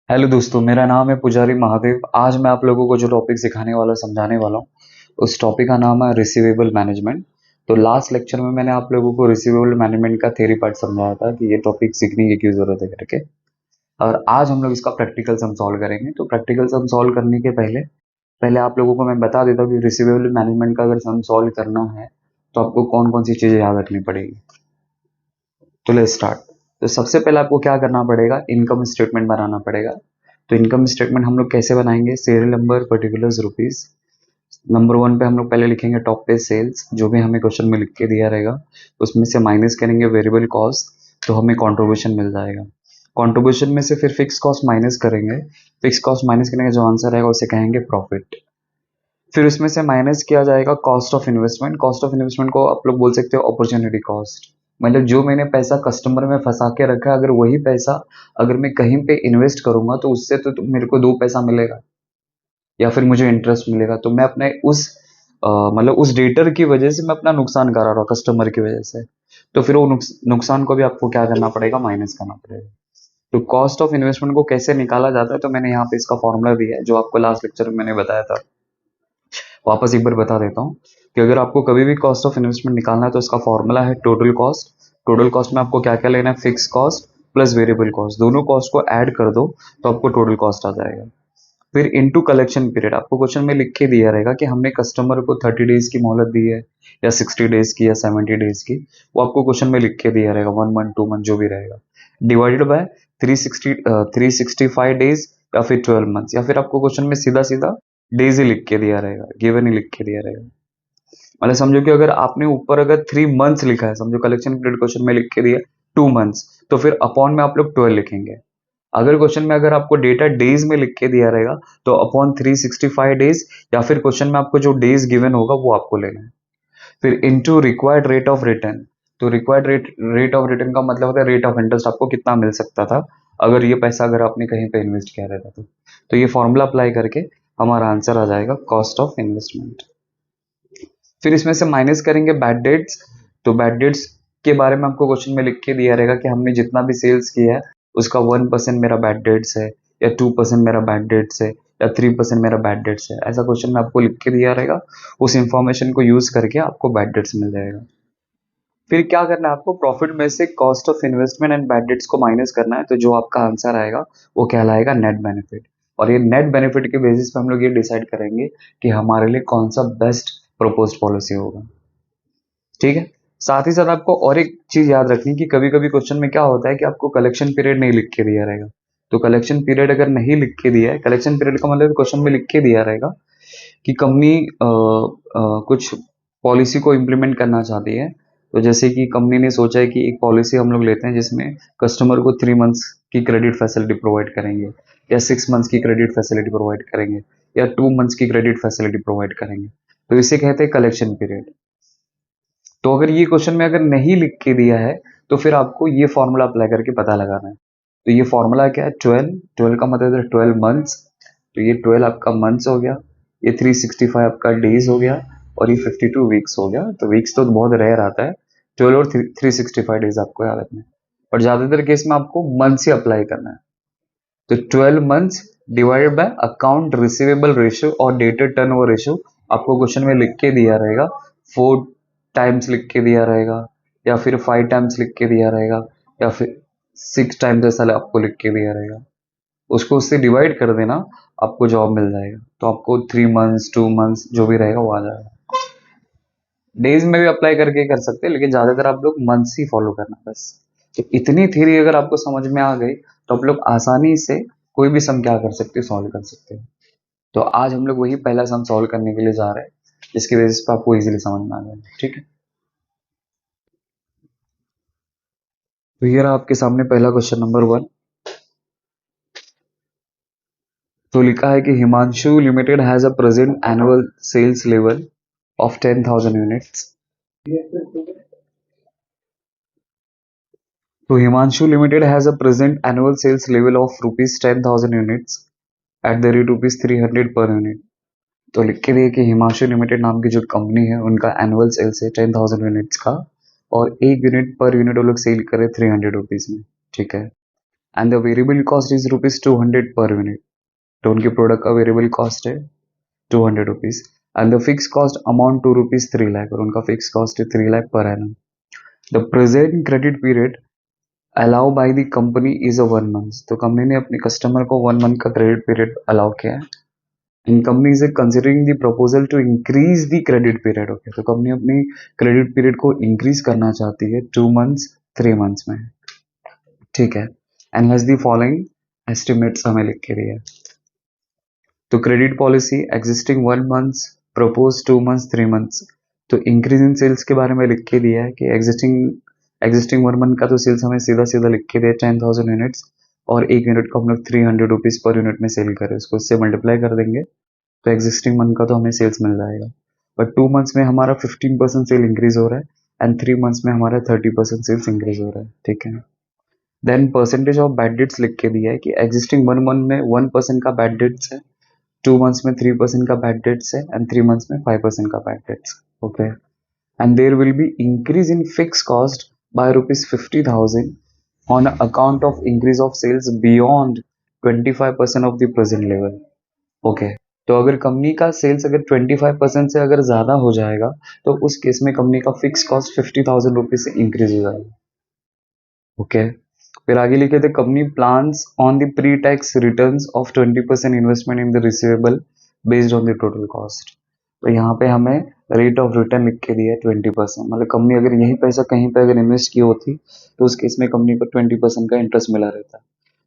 Hello दोस्तों, मेरा नाम है पुजारी महादेव। आज मैं आप लोगों को जो टॉपिक सिखाने वाला समझाने वाला हूँ, उस टॉपिक का नाम है रिसीवेबल मैनेजमेंट। तो लास्ट लेक्चर में मैंने आप लोगों को रिसीवेबल मैनेजमेंट का थ्योरी पार्ट समझाया था कि ये टॉपिक सीखने की क्यों जरूरत है करके। और आज हम लोग इसका प्रैक्टिकल सम सॉल्व करेंगे। तो प्रैक्टिकल सम सॉल्व करने के पहले पहले आप लोगों को मैं बता देता हूँ कि रिसीवेबल मैनेजमेंट का अगर सम सॉल्व करना है तो आपको कौन कौन सी चीजें याद रखनी पड़ेगी। तो लेट्स स्टार्ट। तो सबसे पहले आपको क्या करना पड़ेगा, इनकम स्टेटमेंट बनाना पड़ेगा। तो इनकम स्टेटमेंट हम लोग कैसे बनाएंगे, serial number particulars rupees. Number one पे हम लोग पहले लिखेंगे टॉप पे सेल्स, जो भी हमें क्वेश्चन में लिख के दिया रहेगा उसमें से माइनस करेंगे वेरिएबल कॉस्ट, तो हमें कंट्रीब्यूशन मिल जाएगा। कंट्रीब्यूशन में से फिर फिक्स कॉस्ट माइनस करेंगे। फिक्स कॉस्ट माइनस करने का जो आंसर आएगा उसे कहेंगे प्रॉफिट। फिर उसमें से माइनस किया जाएगा cost of investment. Cost of investment को आप लोग बोल सकते हो अपॉर्चुनिटी कॉस्ट। मतलब जो मैंने पैसा कस्टमर में फंसा के रखा है, अगर वही पैसा अगर मैं कहीं पे इन्वेस्ट करूंगा तो उससे तो मेरे को दो पैसा मिलेगा या फिर मुझे इंटरेस्ट मिलेगा। तो मैं अपने उस मतलब उस डेटर की वजह से मैं अपना नुकसान करा रहा हूँ कस्टमर की वजह से। तो फिर वो नुकसान को भी आपको क्या करना पड़ेगा, माइनस करना पड़ेगा। तो कॉस्ट ऑफ इन्वेस्टमेंट को कैसे निकाला जाता है, तो मैंने यहाँ पे इसका फॉर्मूला दिया है जो आपको लास्ट लेक्चर में मैंने बताया था। वापस एक बार बता देता हूँ कि अगर आपको कभी भी कॉस्ट ऑफ इन्वेस्टमेंट निकालना है तो इसका फॉर्मूला है टोटल कॉस्ट। टोटल कॉस्ट में आपको क्या क्या लेना है, fix cost plus variable cost, दोनों कॉस्ट को ऐड कर दो तो आपको टोटल कॉस्ट आ जाएगा। फिर इनटू कलेक्शन पीरियड, आपको क्वेश्चन में लिख के दिया रहेगा कि हमने कस्टमर को 30 डेज की मोहलत दी है या 60 डेज की या 70 डेज की। वो आपको क्वेश्चन में लिख के दिया रहेगा, 1 मंथ 2 मंथ जो भी रहेगा, डिवाइडेड बाय 365 डेज या फिर 12 मंथ्स, या फिर आपको क्वेश्चन में सीधा सीधा डेज ही लिख के दिया रहेगा, गिवन ही लिख के दिया रहेगा। मतलब समझो कि अगर आपने ऊपर अगर 3 मंथ्स लिखा है, समझो कलेक्शन पीरियड क्वेश्चन में लिख के दिया 2 मंथ्स, तो फिर अपॉन में आप लोग 12 लिखेंगे। अगर क्वेश्चन में अगर आपको डेटा डेज में लिख के दिया रहेगा तो अपॉन 365 डेज, या फिर क्वेश्चन में आपको जो डेज गिवन होगा वो आपको लेना है। फिर into required rate of return. तो रिक्वायर्ड रेट ऑफ रिटर्न का मतलब होता है रेट ऑफ इंटरेस्ट, आपको कितना मिल सकता था अगर ये पैसा अगर आपने कहीं पे इन्वेस्ट किया रहता तो ये फॉर्मूला अप्लाई करके हमारा आंसर आ जाएगा कॉस्ट ऑफ इन्वेस्टमेंट। फिर इसमें से माइनस करेंगे बैड डेट्स। तो बैड डेट्स के बारे में आपको क्वेश्चन में लिख के दिया रहेगा कि हमने जितना भी सेल्स किया है उसका 1% मेरा बैड डेट्स है, या 2% मेरा बैड डेट्स है, या 3% मेरा बैड डेट्स है। ऐसा क्वेश्चन में आपको लिख के दिया रहेगा, उस इंफॉर्मेशन को यूज करके आपको बैड डेट्स मिल जाएगा। फिर क्या करना है, आपको प्रॉफिट में से cost of investment and bad debts को माइनस करना है। तो जो आपका आंसर आएगा वो कहलाएगा नेट बेनिफिट। और ये नेट बेनिफिट के बेसिस पे हम लोग ये डिसाइड करेंगे कि हमारे लिए कौन सा बेस्ट प्रपोज्ड पॉलिसी होगा। ठीक है। साथ ही साथ आपको और एक चीज याद रखनी कि कभी कभी क्वेश्चन में क्या होता है कि आपको कलेक्शन पीरियड नहीं लिख के दिया रहेगा। तो कलेक्शन पीरियड अगर नहीं लिख के दिया है, कलेक्शन पीरियड का मतलब क्वेश्चन में लिख के दिया रहेगा कि कंपनी कुछ पॉलिसी को इम्प्लीमेंट करना चाहती है। तो जैसे कि कंपनी ने सोचा है कि एक पॉलिसी हम लोग लेते हैं जिसमें कस्टमर को 3 मंथ्स की क्रेडिट फैसिलिटी प्रोवाइड करेंगे, या 6 मंथ्स की क्रेडिट फैसिलिटी प्रोवाइड करेंगे, या 2 मंथ्स की क्रेडिट फैसिलिटी प्रोवाइड करेंगे। तो इसे कहते हैं कलेक्शन पीरियड। तो अगर ये क्वेश्चन में अगर नहीं लिख के दिया है तो फिर आपको ये फॉर्मूला अप्लाई करके पता लगाना है। तो ये फॉर्मूला क्या है, 12 का मतलब है 12 मंथ्स। तो ये 12 आपका मंथ्स हो गया, ये 365 आपका डेज हो गया, और ये 52 वीक्स हो गया। तो वीक्स तो बहुत रेयर आता है, 12 और 365 डेज आपको याद रखना है। और ज्यादातर केस में आपको मंथ्स ही अप्लाई करना है। तो 12 months divided by account receivable ratio और डेटेड टर्नओवर रेशियो, आपको क्वेश्चन में लिख के दिया रहेगा, 4 टाइम्स लिख के दिया रहेगा, या फिर 5 टाइम्स लिख के दिया रहेगा, या फिर 6 टाइम्स ऐसा आपको लिख के दिया रहेगा। उसको उससे डिवाइड कर देना, आपको जॉब मिल जाएगा। तो आपको 3 मंथ्स 2 मंथ्स जो भी रहेगा वो आ जाएगा। डेज में भी अप्लाई करके कर सकते हैं, लेकिन ज्यादातर आप लोग मंथ्स ही फॉलो करना बस। तो इतनी थ्योरी अगर आपको समझ में आ गई तो आप लोग आसानी से कोई भी सम क्या कर सकते हैं, सॉल्व कर सकते हैं। तो आज हम लोग वही पहला सम सॉल्व करने के लिए जा रहे हैं, जिसकी वजह से आपको इजीली समझ में आ जाएगा। ठीक है। तो ये रहा आपके सामने पहला क्वेश्चन नंबर 1। तो लिखा है कि Himanshu limited has a present annual sales level of 10,000 units. तो Himanshu limited has a present annual sales level of rupees 10,000 units at the rate rupees 300 per unit. तो लिख के दिए कि हिमांशु लिमिटेड नाम की जो कंपनी है उनका एनुअल सेल्स है 10,000 यूनिट्स का, और एक यूनिट पर यूनिट वो लोग सेल करे 300 रुपीज में। ठीक है। And the variable cost is ₹200 per unit. तो उनके प्रोडक्ट का वेरिएबल कॉस्ट है 200 rupees and the fix cost amount to ₹3 lakh और उनका फिक्स कॉस्ट है 3 lakh per annum. The present credit period allow by the company is a 1 month. तो company ने अपने कस्टमर को 1 मंथ का क्रेडिट पीरियड अलाउ किया है। In company is considering the proposal to increase the credit period. Okay, तो company अपनी credit period को इंक्रीज करना चाहती है 2 मंथ्स 3 मंथ्स में। ठीक है, and has the following estimates हमें लिख के दिया है। तो credit policy existing 1 months, propose 2 months 3 months. तो इंक्रीज इन सेल्स के बारे में लिख के दिया है कि एग्जिस्टिंग 1 मंथ का तो सेल्स हमें सीधा सीधा लिख के दिया 10,000 यूनिट्स और एक यूनिट को हम लोग 300 रुपीज पर यूनिट में सेल करें, उसको इससे मल्टीप्लाई कर देंगे तो एग्जिस्टिंग मंथ का तो हमें सेल्स मिल जाएगा। बट 2 मंथ्स में हमारा 15% सेल इंक्रीज हो रहा है एंड 3 मंथ्स में हमारा 30% सेल्स इंक्रीज हो रहा है। ठीक है, then percentage of bad debts लिख के दिया है कि एग्जिस्टिंग 1 मंथ में 1% का बैड डेट्स है, 2 मंथ्स में 3% का बैड डेट्स है एंड 3 मंथ्स में 5% का bad debts. Okay, and there will be increase in fixed cost by ₹50,000 on account of increase of sales beyond 25% of the present level. Okay, तो अगर company का sales अगर 25% से अगर ज़्यादा हो जाएगा तो उस केस में कंपनी का फिक्स कॉस्ट 50,000 रुपीज से इंक्रीज हो जाएगा। ओके, फिर आगे लिखे थे company plans on the pre tax returns of 20% investment in the receivable based on the total cost. तो यहाँ पे हमें रेट ऑफ रिटर्न लिख के दिया है 20%। मतलब कंपनी अगर यही पैसा कहीं पे अगर इन्वेस्ट की होती तो उस केस में कंपनी को 20% का इंटरेस्ट मिला रहता।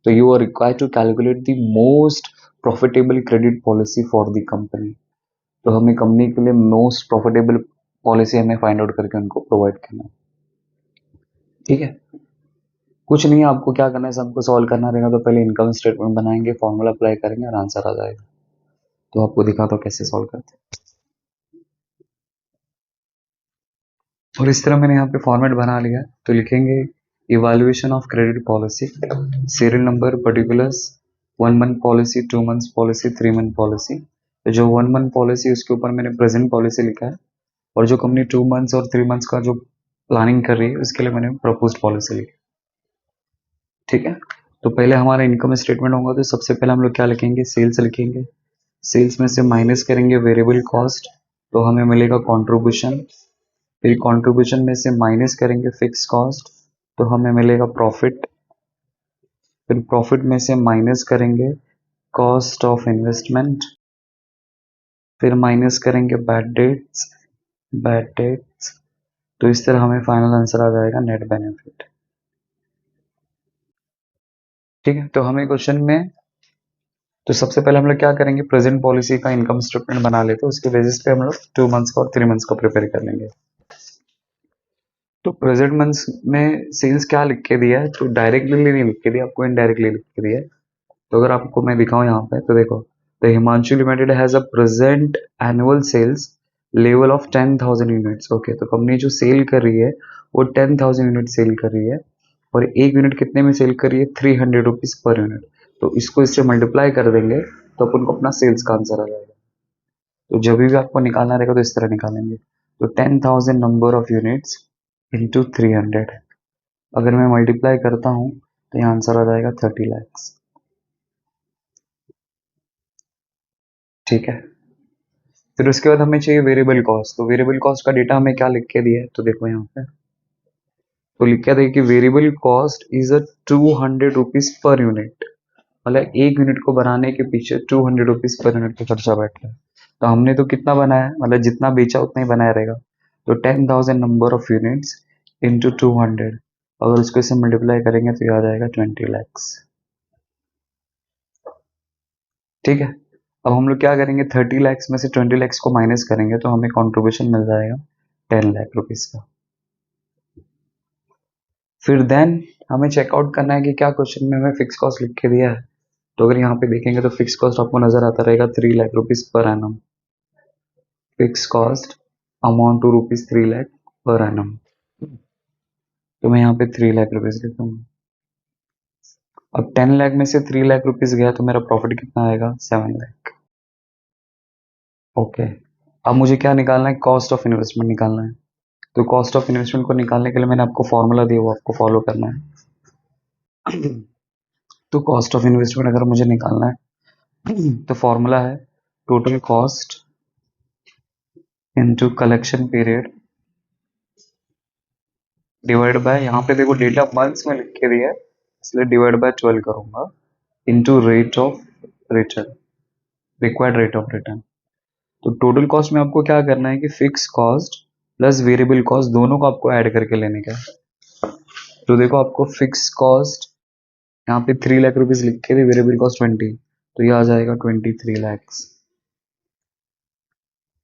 तो you are required to calculate the most profitable credit policy for the company. तो हमें कंपनी के लिए मोस्ट प्रॉफिटेबल पॉलिसी हमें फाइंड आउट करके उनको प्रोवाइड करना है। ठीक है, कुछ नहीं है, आपको क्या करना है, सबको सॉल्व करना रहेगा। तो पहले इनकम स्टेटमेंट बनाएंगे, फॉर्मूला अप्लाई करेंगे और आंसर आ जाएगा। तो आपको दिखाता हूँ कैसे सॉल्व करते हैं। और इस तरह मैंने यहाँ पे फॉर्मेट बना लिया। तो लिखेंगे evaluation of credit policy, serial number, particulars, 1 month policy, 2 months policy, 3 month policy. तो जो 1 मंथ पॉलिसी उसके ऊपर मैंने प्रेजेंट पॉलिसी लिखा है और जो कंपनी 2 मंथ्स और 3 मंथ्स का जो प्लानिंग कर रही है उसके लिए मैंने प्रपोज पॉलिसी लिखी। ठीक है, तो पहले हमारा इनकम स्टेटमेंट होगा तो सबसे पहले हम लोग क्या लिखेंगे, सेल्स लिखेंगे। सेल्स में से माइनस करेंगे वेरिएबल कॉस्ट तो हमें मिलेगा कंट्रीब्यूशन। फिर कंट्रीब्यूशन में से माइनस करेंगे फिक्स कॉस्ट तो हमें मिलेगा प्रॉफिट। फिर प्रॉफिट में से माइनस करेंगे कॉस्ट ऑफ इन्वेस्टमेंट। फिर माइनस करेंगे बैड डेट्स। तो इस तरह हमें फाइनल आंसर आ जाएगा नेट बेनिफिट। ठीक है, तो हमें क्वेश्चन में तो सबसे पहले हम लोग क्या करेंगे, प्रेजेंट पॉलिसी का इनकम स्टेटमेंट बना लेते हैं, उसके बेसिस पे हम लोग 2 मंथ्स का और 3 मंथ्स का प्रिपेयर कर लेंगे। तो प्रेजेंट मंथ्स में सेल्स क्या लिख के दिया है, तो डायरेक्टली नहीं लिख के दिया, आपको इनडायरेक्टली लिख के दिया है। तो अगर आपको मैं दिखाऊं यहाँ पे तो देखो, the Himanshu limited has a present annual sales level of 10,000 units. Okay, तो कंपनी जो सेल कर रही है वो 10,000 यूनिट सेल कर रही है और एक यूनिट कितने में सेल कर रही है, 300 रुपीज पर यूनिट। तो इसको इससे मल्टीप्लाई कर देंगे तो अपन को अपना सेल्स का आंसर आ जाएगा। तो जब भी आपको निकालना रहेगा तो इस तरह निकालेंगे। तो 10,000 नंबर ऑफ यूनिट्स इंटू 300, अगर मैं मल्टीप्लाई करता हूँ तो यहाँ आंसर आ जाएगा 30 लैक्स। ठीक है, फिर उसके बाद हमें चाहिए वेरिएबल कॉस्ट। तो वेरिएबल कॉस्ट का डेटा हमें क्या लिख के दिया है, तो देखो यहाँ पे तो लिख के दिया कि variable cost is a 200 rupees per unit. मतलब एक यूनिट को बनाने के पीछे 200 रुपीज पर यूनिट का खर्चा बैठ रहा है। तो हमने तो कितना बनाया, मतलब जितना बेचा उतना ही बनाया रहेगा। तो 10,000 नंबर ऑफ यूनिट्स इंटू 200, अगर उसको इससे मल्टीप्लाई करेंगे तो ये आ जाएगा 20 लैक्स। ठीक है, अब हम लोग क्या करेंगे, 30 लैक्स में से 20 लैक्स को माइनस करेंगे तो हमें कॉन्ट्रीब्यूशन मिल जाएगा 10 लाख रुपीज का। फिर देन हमें चेकआउट करना है कि क्या क्वेश्चन में हमें फिक्स कॉस्ट लिख के दिया है। तो अगर यहाँ पे देखेंगे तो फिक्स कॉस्ट आपको नजर आता रहेगा 3 lakh rupees per annum. Fix cost amount to ₹3 lakh per annum. तो मैं यहाँ पे 3 लाख रुपीज लिखूंगा। अब 10 लाख में से 3 लाख रुपीज गया तो मेरा प्रॉफिट कितना आएगा, 7 लाख। ओके, अब मुझे क्या निकालना है, कॉस्ट ऑफ इन्वेस्टमेंट निकालना है। तो कॉस्ट ऑफ इन्वेस्टमेंट को निकालने के लिए मैंने आपको फॉर्मूला दिया, वो आपको फॉलो करना है। तो कॉस्ट ऑफ इन्वेस्टमेंट अगर मुझे निकालना है तो फॉर्मूला है total cost into collection period divide bye, यहाँ पे देखो डेटा मंथ्स में लिख के दिया है इसलिए डिवाइड बाय 12 करूंगा, into rate of return, required rate of return. तो टोटल कॉस्ट में आपको क्या करना है कि fix cost plus variable cost दोनों को आपको ऐड करके लेने का है। तो देखो आपको फिक्स कॉस्ट यहाँ पे 3 लाख रुपीज लिख के, वेरिएबल कॉस्ट 20, तो ये आ जाएगा 23 lakhs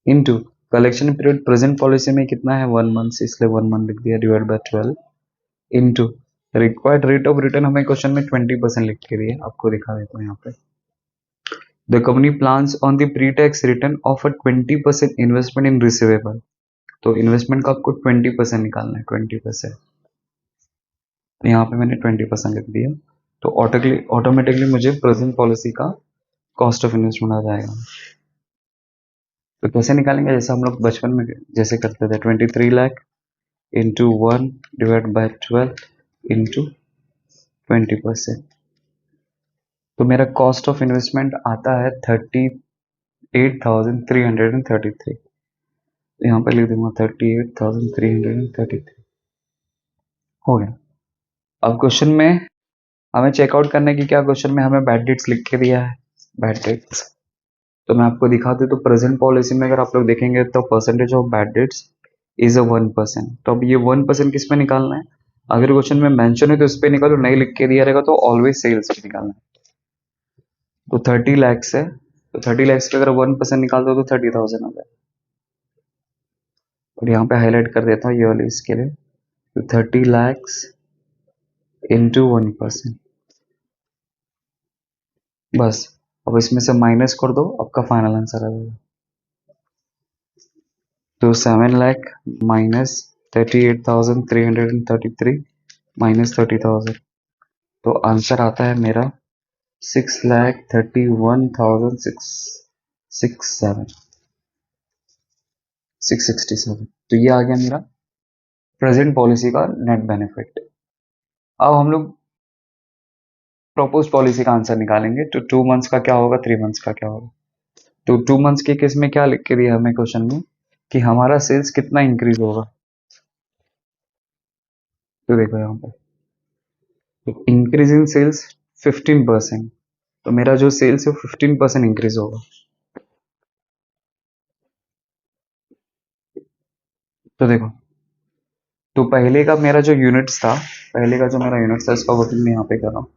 into collection period present policy में कितना है 1 मंथ, इसलिए 1 मंथ लिख दिया divide by 12 into required rate of return, हमें क्वेश्चन में 20% लिख के दिए, आपको दिखा देता हूँ यहाँ पे। The company plans on the pre tax return of a 20% investment in receivable, तो इन्वेस्टमेंट का आपको 20% निकालना है 20%, तो यहाँ पे मैंने 20% लिख दिया, तो ऑटोमेटिकली मुझे प्रेजेंट पॉलिसी का कॉस्ट ऑफ इन्वेस्टमेंट आ जाएगा। तो कैसे निकालेंगे, जैसे हम लोग बचपन में जैसे करते थे 23 lakh into 1 divide by 12 into 20%, तो मेरा कॉस्ट ऑफ इन्वेस्टमेंट आता है 38,333, तो यहाँ पे लिख दूंगा 38,333, हो गया। अब क्वेश्चन में हमें चेकआउट करने की, क्या क्वेश्चन में हमें बैड डेट्स लिख के दिया है, बैड डेट्स, तो मैं आपको दिखा दूं तो प्रेजेंट पॉलिसी में अगर आप लोग देखेंगे तो percentage of bad dates is a 1%, तो अब ये 1% किस पे निकालना है, अगर क्वेश्चन में मेंशन है तो इस पे निकालो, नहीं लिख के दिया रहेगा तो ऑलवेज सेल्स पे निकालना है। तो 30 lakhs है, तो 30 lakhs पे अगर 1% निकाल दो तो 30,000 हो जाए, और यहाँ पे हाईलाइट कर देता हूँ ये वाली इसके लिए, तो 30 lakhs इंटू 1%, बस। अब इसमें से माइनस कर दो, आपका फाइनल आंसर आ जाएगा, तो 7 लाख माइनस 38,333 माइनस 30,000, तो आंसर आता है मेरा 6,31,667 तो ये आ गया मेरा प्रेजेंट पॉलिसी का नेट बेनिफिट। अब हम लोग प्रपोज पॉलिसी का आंसर निकालेंगे, तो 2 मंथ्स का क्या होगा, 3 मंथ्स का क्या होगा। तो 2 मंथ्स के केस में क्या लिख के दिया हमें क्वेश्चन में कि हमारा सेल्स कितना इंक्रीज होगा, तो देखो यहाँ पे, तो इंक्रीज इन सेल्स 15%, तो मेरा जो सेल्स है 15% इंक्रीज होगा। तो देखो, तो पहले का मेरा जो यूनिट्स था, पहले का जो मेरा यूनिट्स था इसका वर्किंग मैं यहाँ पे कर रहा हूँ।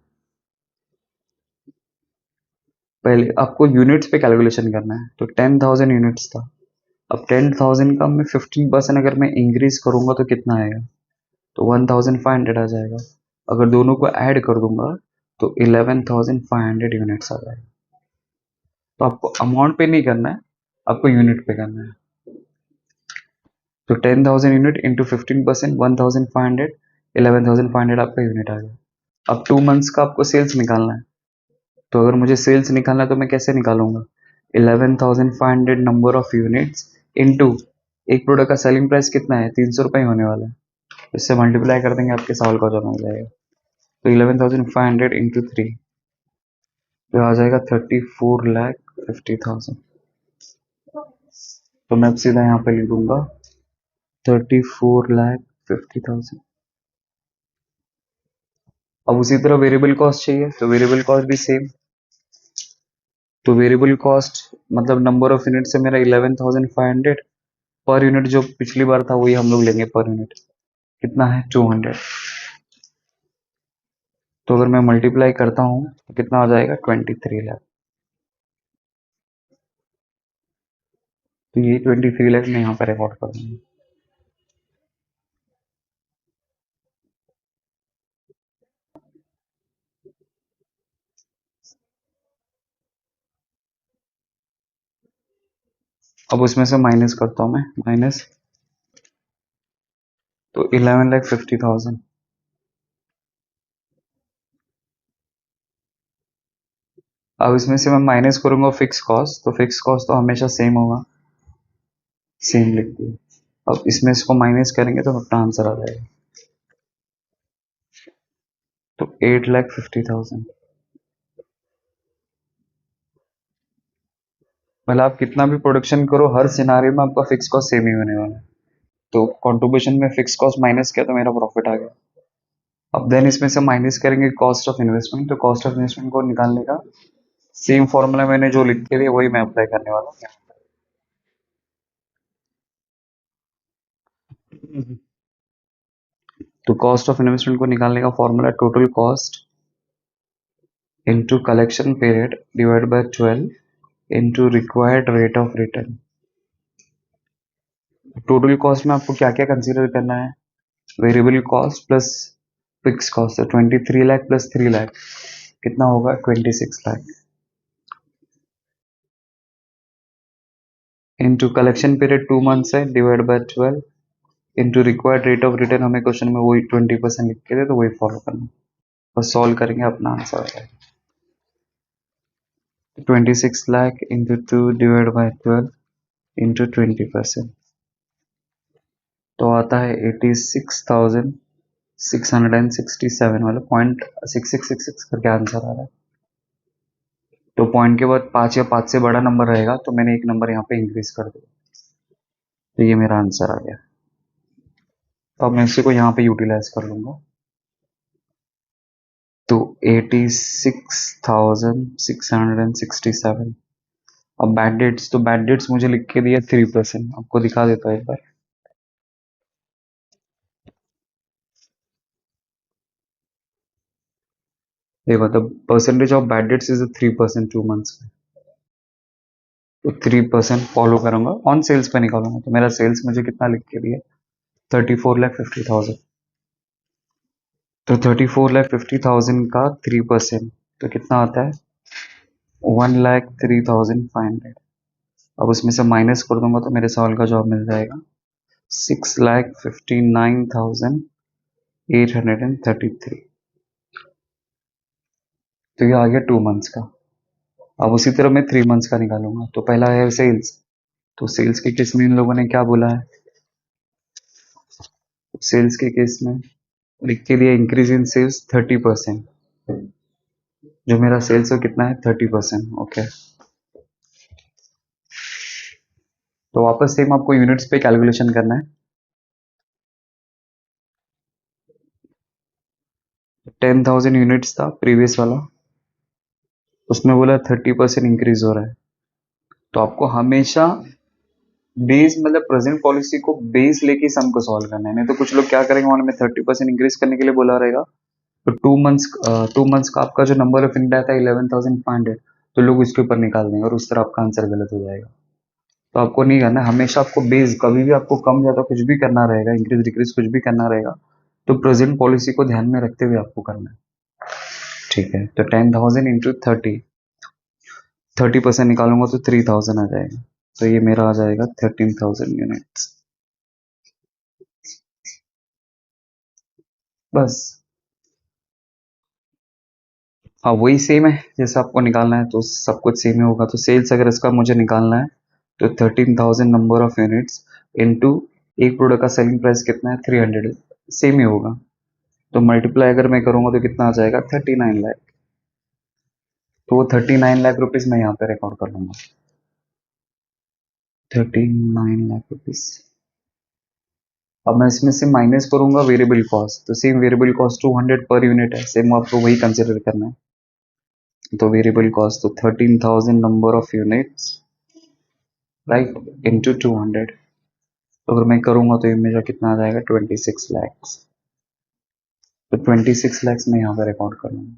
पहले आपको यूनिट्स पे कैलकुलेशन करना है, तो 10,000 यूनिट्स था, अब 10,000 का मैं 15% अगर मैं इंक्रीज करूंगा तो कितना आएगा, तो 1,500 आ जाएगा, अगर दोनों को ऐड कर दूंगा तो 11,500 यूनिट्स आ जाएगा। तो आपको अमाउंट पे नहीं करना है, आपको यूनिट पे करना है, तो 10,000 यूनिट इंटू 15% 1,500, 11,500 आपका यूनिट आ गया। अब 2 मंथ्स का आपको सेल्स निकालना है, तो अगर मुझे सेल्स निकालना है तो मैं कैसे निकालूंगा, 11,500 नंबर ऑफ यूनिट्स इंटू एक प्रोडक्ट का सेलिंग प्राइस कितना है, 300 रुपये होने वाला है, इससे मल्टीप्लाई कर देंगे, आपके सवाल का जवाब आ जाएगा, तो 11,500 इंटू 3, तो आ जाएगा 34,50,000, तो मैं अब सीधा यहाँ पे लिख दूंगा 34,50,000। अब उसी तरह वेरिएबल कॉस्ट चाहिए, तो वेरिएबल कॉस्ट भी सेम, तो वेरिएबल कॉस्ट मतलब नंबर ऑफ यूनिट से मेरा 11,500 पर यूनिट, जो पिछली बार था वही हम लोग लेंगे पर यूनिट, कितना है 200, तो अगर मैं मल्टीप्लाई करता हूँ तो कितना आ जाएगा 23 लाख, तो ये 23 लाख मैं यहाँ पर रिकॉर्ड कर दूंगा। अब उसमें से माइनस करता हूँ मैं, माइनस, तो 11,50,000, अब इसमें से मैं माइनस करूंगा फिक्स कॉस्ट, तो फिक्स कॉस्ट तो हमेशा सेम होगा, सेम लिख दिया। अब इसमें इसको माइनस करेंगे तो अपना आंसर आ जाएगा, तो 8,50,000, मतलब आप कितना भी प्रोडक्शन करो, हर सिनारियो में आपका फिक्स कॉस्ट सेम ही होने वाला है। तो कंट्रीब्यूशन में फिक्स कॉस्ट माइनस किया तो मेरा प्रॉफिट आ गया। अब देन इसमें से माइनस करेंगे कॉस्ट ऑफ इन्वेस्टमेंट, तो कॉस्ट ऑफ इन्वेस्टमेंट को निकालने का सेम फॉर्मूला मैंने जो लिख के दिया वही मैं अप्लाई करने वाला हूँ। तो कॉस्ट ऑफ इन्वेस्टमेंट को निकालने का formula total cost into collection period divide by 12 into required rate of return. Total cost में आपको क्या क्या कंसीडर करना है? Variable cost plus fix cost, 23 lakh plus 3 lakh कितना होगा? 26 lakh. Into collection period 2 months है divide by 12 into required rate of return, हमें क्वेश्चन में वही 20% लिख के थे तो वही फॉलो करना। बस सॉल्व करेंगे अपना आंसर आ जाएगा। 26 lakh into 2 divide by 12 into 20%, तो आता है 86,667, मतलब 0.6666 करके आंसर आ रहा है। तो पॉइंट के बाद 5 या 5 से बड़ा नंबर रहेगा तो मैंने एक नंबर यहाँ पे इंक्रीज कर दिया, तो ये मेरा आंसर आ गया। तो अब मैं इसी को यहाँ पे यूटिलाइज कर लूंगा। तो 86,667। अब बैड डेट्स, तो बैड डेट्स मुझे लिख के दिया 3%, आपको दिखा देता हूँ एक बार। ये मतलब percentage of bad dates is 3% 2 months में। तो 3% फॉलो करूंगा, ऑन सेल्स पे निकालूंगा, तो मेरा सेल्स मुझे कितना लिख के दिया? 34,50,000। तो 34,50,000 का 3% तो कितना आता है? 1,03,500। अब उसमें से माइनस कर दूंगा तो मेरे सवाल का जवाब मिल जाएगा 6,59,833। तो ये आ गया 2 मंथ्स का। अब उसी तरह मैं 3 मंथ्स का निकालूंगा। तो पहला है सेल्स, तो सेल्स के केस में इन लोगों ने क्या बोला है? सेल्स के केस में लिख के दिया इंक्रीज इन सेल्स 30%। जो मेरा सेल्स है कितना है? 30%। ओके, तो वापस सेम आपको यूनिट्स पे कैलकुलेशन करना है। 10,000 यूनिट्स था प्रीवियस वाला, उसमें बोला 30% इंक्रीज हो रहा है। तो आपको हमेशा बेस, मतलब प्रेजेंट पॉलिसी को बेस लेके सम को सॉल्व करना है। नहीं तो कुछ लोग क्या करेंगे, उन्होंने 30% इंक्रीज करने के लिए बोला रहेगा, तो 2 मंथ्स का आपका जो नंबर ऑफ यूनिट आता है 11,500, तो लोग उसके ऊपर निकाल देंगे और उस तरह आपका आंसर गलत हो जाएगा। तो आपको नहीं करना है, हमेशा आपको बेस, कभी भी आपको कम ज्यादा कुछ भी करना रहेगा, इंक्रीज डिक्रीज कुछ भी करना रहेगा, तो प्रेजेंट पॉलिसी को ध्यान में रखते हुए आपको करना है। ठीक है, तो 10,000 इंटू 30% निकालूंगा तो 3,000 आ जाएगा, तो ये मेरा आ जाएगा 13,000 यूनिट्स। बस। हाँ, वही सेम है जैसे आपको निकालना है, तो सब कुछ सेम ही होगा। तो सेल्स अगर इसका मुझे निकालना है तो 13,000 नंबर ऑफ यूनिट्स इंटू एक प्रोडक्ट का सेलिंग प्राइस कितना है? 300, सेम ही होगा। तो मल्टीप्लाई अगर मैं करूंगा तो कितना आ जाएगा? 39 लाख। तो वो 39 लाख रुपीज मैं यहाँ पे रिकॉर्ड कर लूंगा। 39 लाख रुपीज। अब मैं इसमें से माइनस करूंगा वेरिएबल कॉस्ट, तो same variable cost 200 per unit है, सेम आपको वही कंसिडर करना है। तो वेरिएबल कॉस्ट तो 13,000 number of units, right, into 200। तो अगर मैं करूंगा तो ये मेरा कितना आ जाएगा? 26 लैक्स। तो 26 लैक्स में यहाँ पे रिकॉर्ड करूंगा।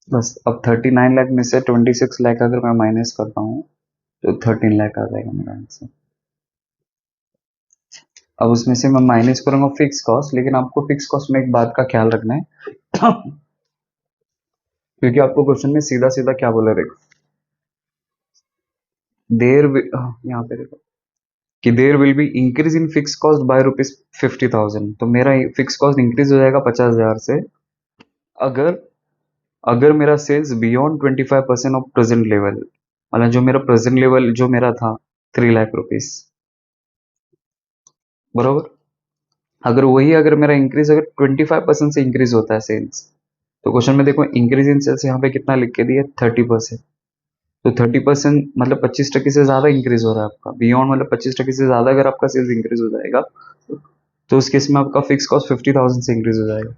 बस, अब 39 लाख में से 26 लाख अगर मैं माइनस करता हूँ तो 13 लाख आ जाएगा मेरा आंसर। अब उसमें से मैं माइनस करूंगा फिक्स कॉस्ट, लेकिन आपको फिक्स कॉस्ट में एक बात का ख्याल रखना है क्योंकि आपको क्वेश्चन में सीधा सीधा क्या बोला रहेगा, यहाँ पे देखो कि there will be increase in fix cost by rupees 50,000। तो मेरा फिक्स कॉस्ट इंक्रीज हो जाएगा 50,000 से अगर अगर मेरा sales beyond 25% of present level, मतलब जो मेरा प्रेजेंट लेवल जो मेरा था 3 लाख रुपीज, बरोबर। अगर मेरा इंक्रीज अगर 25% से इंक्रीज होता है सेल्स, तो क्वेश्चन में देखो इंक्रीज इन सेल्स यहाँ पे कितना लिख के दिया 30%। तो 30% मतलब 25% से ज्यादा इंक्रीज हो रहा है आपका, बियॉन्ड मतलब 25% से ज्यादा अगर आपका सेल्स इंक्रीज हो जाएगा तो उस केस में आपका फिक्स कॉस्ट 50,000 से इंक्रीज हो जाएगा।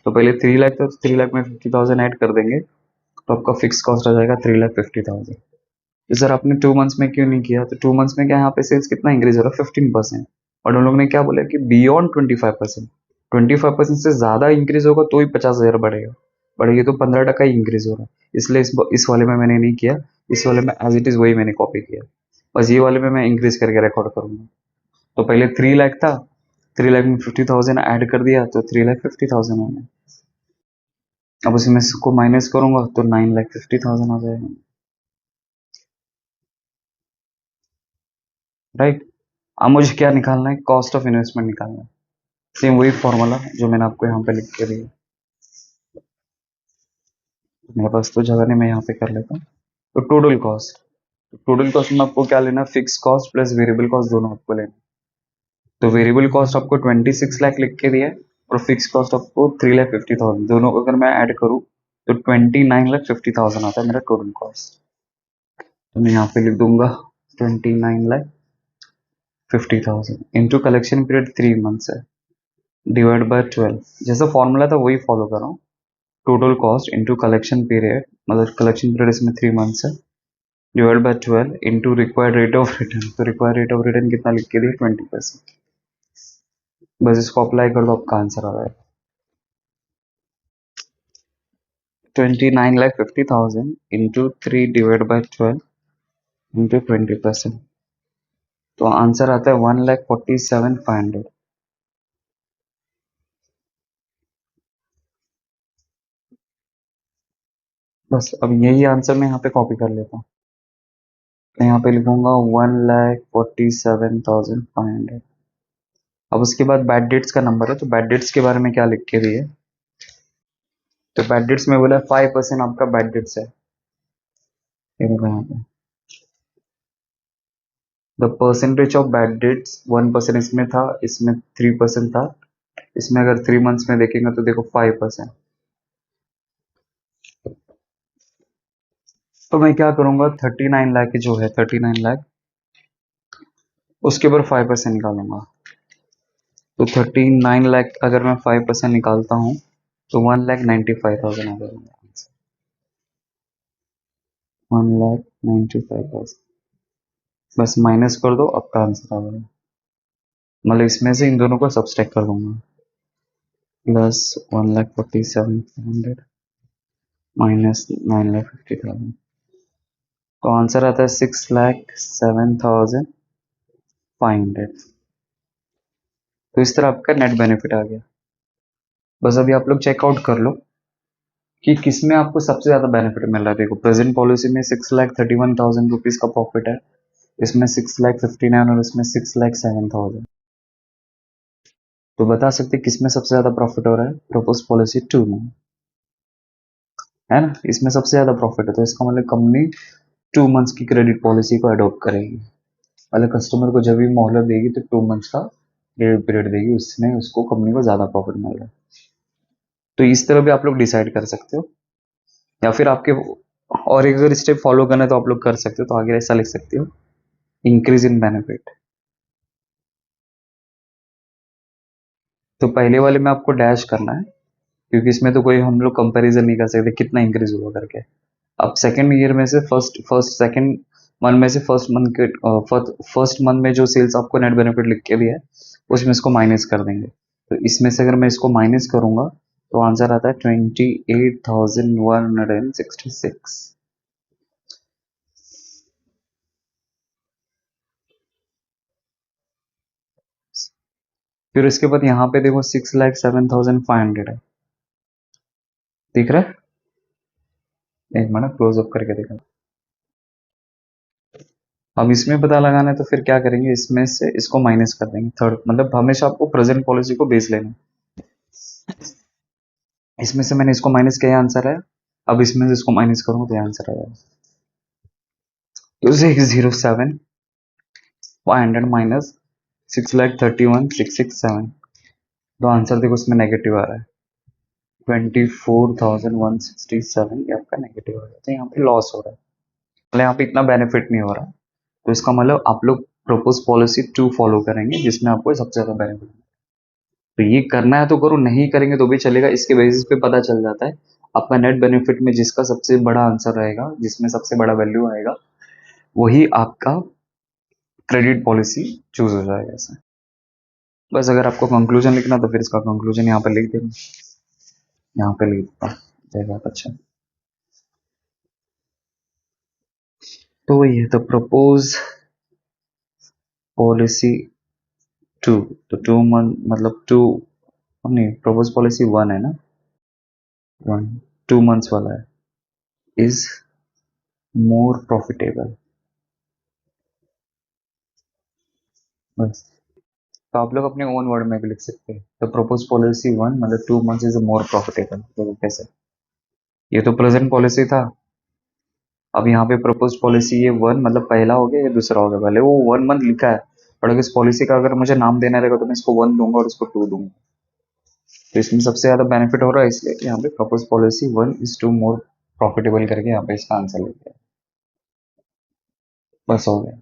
तो पहले 3 लाख था, 3 लाख में 50,000 ऐड कर देंगे तो आपका फिक्स कॉस्ट आ जाएगा 3,50,000। तो सर आपने 2 मंथ्स में क्यों नहीं किया? तो 2 मंथ्स में क्या यहाँ पे सेल्स कितना इंक्रीज हो रहा है 15%। और उन लोगों ने क्या बोला कि बियॉन्ड 25%, 25% से ज्यादा इंक्रीज होगा तो ही 50,000 बढ़ेगा, बढ़ेगी तो 15% ही इंक्रीज हो रहा है। इसलिए इस वाले में मैंने नहीं किया, इस वाले में एज इट इज वही मैंने कॉपी किया। बस ये वाले में मैं इंक्रीज करके रिकॉर्ड करूंगा। तो पहले 3 लाख था, 3 लाख में 50,000 ऐड कर दिया तो 3,50,000 हो गया। अब उसमें इसको माइनस करूंगा तो 9,50,000 आ जाएगा, राइट। अब मुझे क्या निकालना है? कॉस्ट ऑफ इन्वेस्टमेंट निकालना है। सेम वही फॉर्मूला जो मैंने आपको यहाँ पे लिख के दिया, मेरे पास तो जगह नहीं, मैं यहाँ पे कर लेता हूँ। तो टोटल कॉस्ट में आपको क्या लेना? Fix cost plus variable cost दोनों आपको लेना। तो वेरिएबल कॉस्ट आपको 26 लाख लिख के दिया है और फिक्स कॉस्ट आपको 3,50,000, दोनों को अगर मैं ऐड करूँ तो 29,50,000 आता है मेरा टोटल कॉस्ट। तो मैं यहाँ पे लिख दूंगा 29,50,000 इंटू कलेक्शन पीरियड 3 मंथ्स है, डिवाइड बाय 12। जैसा फॉर्मूला था वही फॉलो कर रहा हूँ। Total cost into collection period, मतलब कलेक्शन पीरियड इसमें 3 मंथ्स है, divide by 12 into required rate of return. तो रिक्वायर्ड रेट ऑफ रिटर्न कितना लिख के दिया? 20%। बस इसको अप्लाई कर दो, आपका आंसर आ रहा है 29,50,000 इंटू 3 डिवाइड बाय 12 इंटू 20%। तो आंसर आता है 1,47,500। बस अब यही आंसर मैं यहाँ पे कॉपी कर लेता हूँ। मैं यहाँ पे लिखूंगा 1,47,500। अब उसके बाद बैड डेट्स का नंबर है, तो बैड डेट्स के बारे में क्या लिख के दिए? तो बैड डेट्स में बोला 5% आपका बैड डेट्स है। ये देखो यहाँ पे the percentage of bad dates 1% इसमें था, इसमें 3% था, इसमें अगर 3 मंथ्स में देखेंगे तो देखो 5%। तो मैं क्या करूंगा, 39 लाख जो है 39 लाख उसके ऊपर 5% निकालूंगा। तो 39 लाख अगर मैं 5% निकालता हूँ तो 1,95,000 आ जाएगा। 1,95,000 बस माइनस कर दो, आपका आंसर आ जाएगा। मतलब इसमें से इन दोनों को सब्सट्रैक्ट कर दूंगा, प्लस 1,47,500 माइनस 9,50,000। तो आंसर आता है 6,07,500। तो इस तरह आपका नेट बेनिफिट आ गया। बस अभी आप लोग चेकआउट कर लो कि किसमें आपको सबसे ज्यादा बेनिफिट मिल रहा है। देखो प्रेजेंट पॉलिसी में 6,31,000 रुपीज का प्रॉफिट है, इसमें 6,59,000 और इसमें 6,07,000। तो बता सकते किसमें सबसे ज्यादा प्रॉफिट हो रहा है? प्रपोज पॉलिसी 2 में, है ना, इसमें सबसे ज्यादा प्रॉफिट है। तो इसका मतलब कंपनी 2 मंथ्स की क्रेडिट पॉलिसी को अडॉप्ट करेगी, मतलब कस्टमर को जब भी मोहलत देगी तो 2 मंथ्स का क्रेडिट पीरियड देगी, उसमें उसको कंपनी को ज्यादा प्रॉफिट मिल रहा है। तो इस तरह भी आप लोग डिसाइड कर सकते हो, या फिर आपके और एक अगर स्टेप फॉलो करना है तो आप लोग कर सकते हो। तो आगे ऐसा लिख सकते हो, इंक्रीज इन बेनिफिट। तो पहले वाले में आपको डैश करना है क्योंकि इसमें तो कोई हम लोग कंपैरिजन नहीं कर सकते कितना इंक्रीज हुआ करके। अब सेकंड ईयर में से फर्स्ट फर्स्ट सेकंड मंथ में से फर्स्ट मंथ में जो सेल्स आपको नेट बेनिफिट लिख के दिया है उसमें इसको माइनस कर देंगे। तो इसमें से अगर मैं इसको माइनस करूंगा तो आंसर आता है 28,166। फिर इसके बाद यहाँ पे देखो 6,07,500 है, दिख रहा है? एक मिनट क्लोज अप करके देखा। अब इसमें पता लगाना है तो फिर क्या करेंगे, इसमें से इसको माइनस कर देंगे थर्ड, मतलब हमेशा आपको प्रेजेंट पॉलिसी को बेस लेना। इसमें से मैंने इसको माइनस किया, आंसर है। अब इसमें से इसको माइनस करूंगा तो आंसर आएगा तो 6,07,500 माइनस 6,31,667। तो आंसर देखो उसमें नेगेटिव आ रहा है 24,167 ये आपका नेगेटिव हो जाता है, यहाँ पे लॉस हो रहा है, मतलब यहाँ पे इतना बेनिफिट नहीं हो रहा। तो इसका मतलब आप लोग प्रपोज पॉलिसी 2 फॉलो करेंगे जिसमें आपको सबसे ज़्यादा बेनिफिट। तो ये करना है तो करो, नहीं करेंगे तो भी चलेगा। इसके बेसिस पे पता चल जाता है आपका नेट बेनिफिट में जिसका सबसे बड़ा आंसर रहेगा, जिसमें सबसे बड़ा वैल्यू आएगा, वही आपका क्रेडिट पॉलिसी चूज हो जाएगा ऐसा। बस अगर आपको कंक्लूजन लिखना तो फिर इसका कंक्लूजन यहाँ पर लिख देना, यहाँ पे लिख देता हूँ, जाएगा अच्छा। तो वही है, तो प्रपोज पॉलिसी 2, तो 2 मंथ मतलब 2 नहीं, प्रपोज पॉलिसी 1 है ना, 1 2 मंथ्स वाला है, इज मोर प्रॉफिटेबल। बस, तो आप लोग अपने ओन वर्ड में भी लिख सकते हैं। तो प्रपोज पॉलिसी 1 मतलब 2 मंथ्स इज मोर प्रॉफिटेबल। तो कैसे, ये तो प्रेजेंट पॉलिसी था, अब यहाँ पे प्रपोज पॉलिसी ये 1 मतलब पहला हो गया या दूसरा हो गया, पहले वो 1 मंथ लिखा है, और अगर इस पॉलिसी का अगर मुझे नाम देना रहेगा तो मैं इसको 1 दूंगा और इसको 2 दूंगा। तो इसमें सबसे ज्यादा बेनिफिट हो रहा है, इसलिए कि यहाँ पे propose policy 1 is 2 more profitable करके यहाँ पे इसका आंसर लिख दिया। बस हो गया।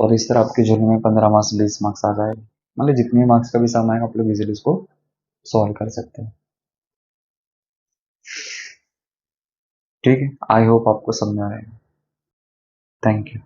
और इस तरह आपके जर्नी में 15 मार्क्स 20 मार्क्स आ जाएगा, मतलब जितने मार्क्स का भी सम आएगा आप लोग इजिली इसको सॉल्व कर सकते हैं। ठीक है, आई होप आपको समझ आ रहा है। Thank you.